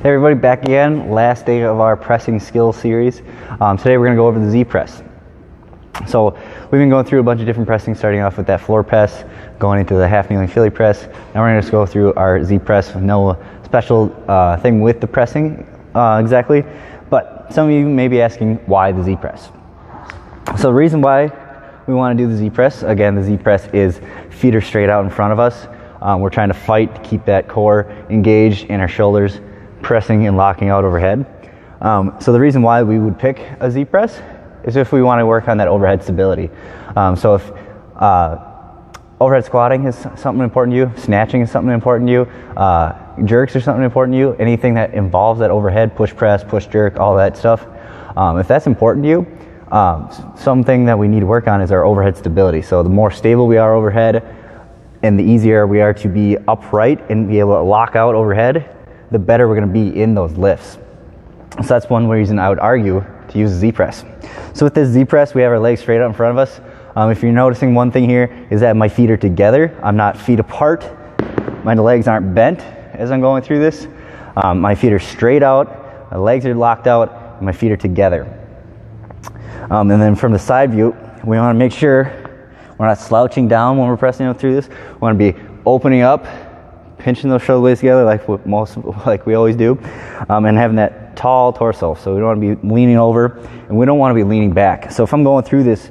Hey everybody, back again. Last day of our pressing skill series. Today we're going to go over the ZPress. So we've been going through a bunch of different pressing, starting off with that floor press, going into the half kneeling Philly press. Now we're going to just go through our ZPress. No special thing with the pressing exactly, but some of you may be asking why the ZPress. So the reason why we want to do the ZPress, again, the ZPress is feet are straight out in front of us. We're trying to fight to keep that core engaged and our shoulders pressing and locking out overhead. So the reason why we would pick a ZPress is if we want to work on that overhead stability. So if overhead squatting is something important to you, snatching is something important to you, jerks are something important to you, anything that involves that overhead, push press, push jerk, all that stuff, if that's important to you, something that we need to work on is our overhead stability. So the more stable we are overhead and the easier we are to be upright and be able to lock out overhead, the better we're going to be in those lifts. So that's one reason I would argue to use a ZPress. So with this ZPress, we have our legs straight out in front of us. If you're noticing one thing here is that my feet are together. I'm not feet apart. My legs aren't bent as I'm going through this. My feet are straight out, my legs are locked out, and my feet are together. And then from the side view, we want to make sure we're not slouching down when we're pressing through this. We want to be opening up, pinching those shoulder blades together like we always do, and having that tall torso. So we don't want to be leaning over, and we don't want to be leaning back. So if I'm going through this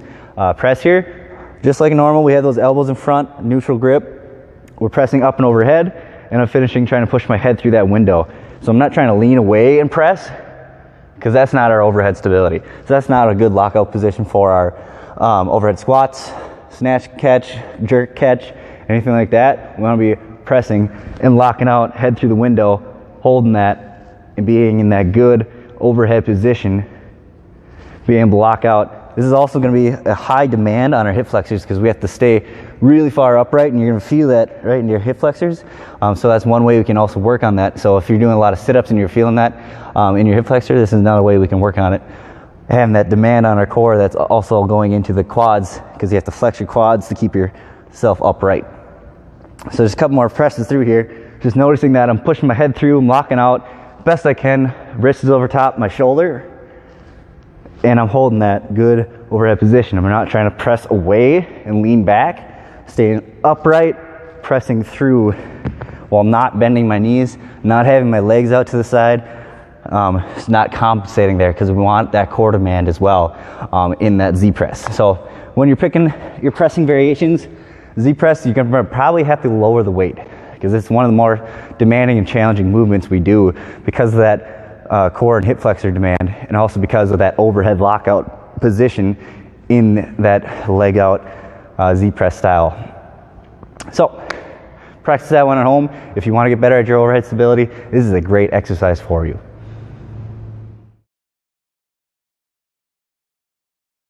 press here, just like normal, we have those elbows in front, neutral grip. We're pressing up and overhead, and I'm finishing trying to push my head through that window. So I'm not trying to lean away and press, because that's not our overhead stability. So that's not a good lockout position for our overhead squats, snatch catch, jerk catch, anything like that. We want to be pressing and locking out, head through the window, holding that and being in that good overhead position, being able to lock out. This is also going to be a high demand on our hip flexors because we have to stay really far upright, and you're going to feel that right in your hip flexors. So that's one way we can also work on that. So if you're doing a lot of sit-ups and you're feeling that in your hip flexor, this is another way we can work on it. Having that demand on our core, that's also going into the quads, because you have to flex your quads to keep yourself upright. So there's a couple more presses through here. Just noticing that I'm pushing my head through, I'm locking out best I can. Wrist is over top my shoulder, and I'm holding that good overhead position. I'm not trying to press away and lean back. Staying upright, pressing through while not bending my knees, not having my legs out to the side. It's not compensating there because we want that core demand as well in that ZPress. So when you're picking your pressing variations, ZPress, you're going to probably have to lower the weight because it's one of the more demanding and challenging movements we do because of that core and hip flexor demand, and also because of that overhead lockout position in that leg out ZPress style. So practice that one at home. If you want to get better at your overhead stability, this is a great exercise for you.